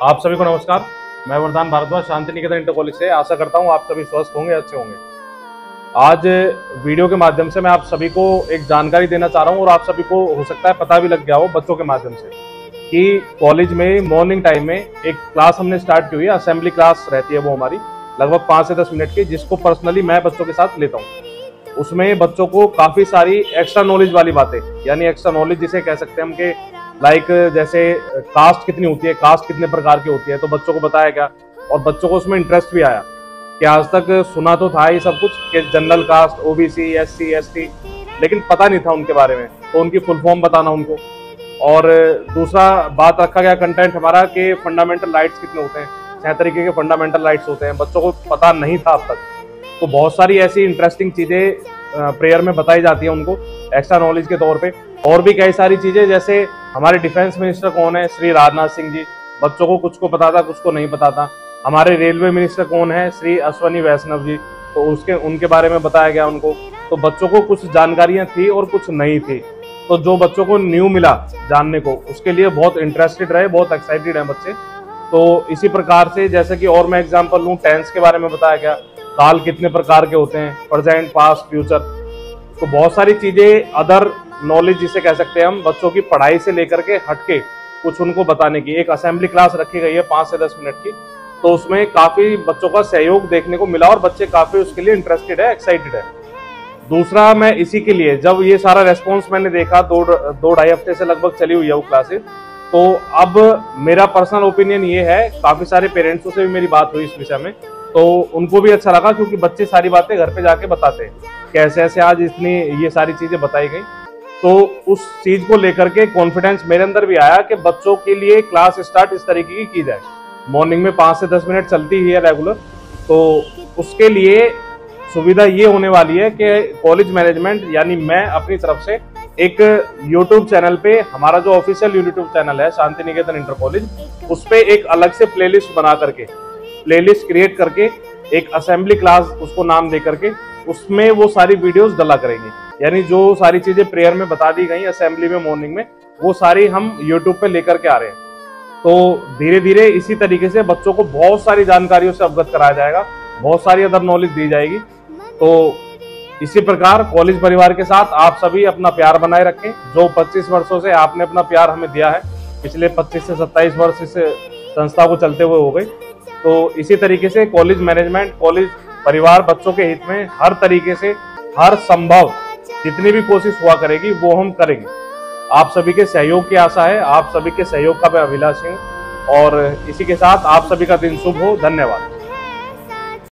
आप सभी को नमस्कार। मैं वरदान भारद्वाज, शांति निकेतन इंटर कॉलेज से। आशा करता हूँ आप सभी स्वस्थ होंगे, अच्छे होंगे। आज वीडियो के माध्यम से मैं आप सभी को एक जानकारी देना चाह रहा हूँ और आप सभी को हो सकता है पता भी लग गया हो बच्चों के माध्यम से कि कॉलेज में मॉर्निंग टाइम में एक क्लास हमने स्टार्ट की हुई है। असेंबली क्लास रहती है वो हमारी लगभग 5 से 10 मिनट की, जिसको पर्सनली मैं बच्चों के साथ लेता हूँ। उसमें बच्चों को काफ़ी सारी एक्स्ट्रा नॉलेज वाली बातें, यानी एक्स्ट्रा नॉलेज जिसे कह सकते हैं हम कि लाइक जैसे कास्ट कितनी होती है, कास्ट कितने प्रकार की होती है, तो बच्चों को बताया गया और बच्चों को उसमें इंटरेस्ट भी आया कि आज तक सुना तो था ही सब कुछ कि general caste, OBC, SC, ST, लेकिन पता नहीं था उनके बारे में, तो उनकी फुल फॉर्म बताना उनको। और दूसरा बात रखा गया कंटेंट हमारा कि फंडामेंटल राइट्स कितने होते हैं, 6 तरीके के फंडामेंटल राइट्स होते हैं, बच्चों को पता नहीं था अब तक। तो बहुत सारी ऐसी इंटरेस्टिंग चीज़ें प्रेयर में बताई जाती है उनको एक्स्ट्रा नॉलेज के तौर पे। और भी कई सारी चीज़ें, जैसे हमारे डिफेंस मिनिस्टर कौन है, श्री राजनाथ सिंह जी, बच्चों को कुछ को पता था, कुछ को नहीं पता था। हमारे रेलवे मिनिस्टर कौन है, श्री अश्वनी वैष्णव जी, तो उनके बारे में बताया गया उनको। तो बच्चों को कुछ जानकारियां थी और कुछ नहीं थी, तो जो बच्चों को न्यू मिला जानने को, उसके लिए बहुत इंटरेस्टेड रहे, बहुत एक्साइटेड हैं बच्चे। तो इसी प्रकार से जैसे कि और मैं एग्जाम्पल लूँ, टेंस के बारे में बताया गया, काल कितने प्रकार के होते हैं, प्रेजेंट, पास्ट, फ्यूचर। तो बहुत सारी चीजें अदर नॉलेज जिसे कह सकते हैं हम, बच्चों की पढ़ाई से लेकर के हटके कुछ उनको बताने की एक असेंबली क्लास रखी गई है 5 से 10 मिनट की। तो उसमें काफी बच्चों का सहयोग देखने को मिला और बच्चे काफी उसके लिए इंटरेस्टेड है, एक्साइटेड है। दूसरा, मैं इसी के लिए जब ये सारा रेस्पॉन्स मैंने देखा, 2-2.5 हफ्ते से लगभग चली हुई है वो क्लासेस, तो अब मेरा पर्सनल ओपिनियन ये है, काफी सारे पेरेंट्सों से भी मेरी बात हुई इस विषय में, तो उनको भी अच्छा लगा, क्योंकि बच्चे सारी बातें घर पे जाके बताते हैं कैसे ऐसे आज इतनी ये सारी चीजें बताई गई। तो उस चीज को लेकर के कॉन्फिडेंस मेरे अंदर भी आया कि बच्चों के लिए क्लास स्टार्ट इस तरीके की जाए। मॉर्निंग में 5 से 10 मिनट चलती ही है रेगुलर, तो उसके लिए सुविधा ये होने वाली है कि कॉलेज मैनेजमेंट यानी मैं अपनी तरफ से एक यूट्यूब चैनल पे, हमारा जो ऑफिशियल यूट्यूब चैनल है शांति निकेतन इंटर कॉलेज, उस पे एक अलग से प्लेलिस्ट बना करके, प्लेलिस्ट क्रिएट करके एक असेंबली क्लास उसको नाम दे करके उसमें वो सारी वीडियोस डला करेंगे। यानी जो सारी चीजें प्रेयर में बता दी गई असेंबली में मॉर्निंग में, वो सारी हम यूट्यूब पे लेकर के आ रहे हैं। तो धीरे धीरे इसी तरीके से बच्चों को बहुत सारी जानकारियों से अवगत कराया जाएगा, बहुत सारी अदर नॉलेज दी जाएगी। तो इसी प्रकार कॉलेज परिवार के साथ आप सभी अपना प्यार बनाए रखें। जो 25 वर्षों से आपने अपना प्यार हमें दिया है, पिछले 25 से 27 वर्ष इस संस्था को चलते हुए हो गए, तो इसी तरीके से कॉलेज मैनेजमेंट, कॉलेज परिवार बच्चों के हित में हर तरीके से, हर संभव जितनी भी कोशिश हुआ करेगी वो हम करेंगे। आप सभी के सहयोग की आशा है, आप सभी के सहयोग का मैं अभिलाषी हूँ, और इसी के साथ आप सभी का दिन शुभ हो। धन्यवाद।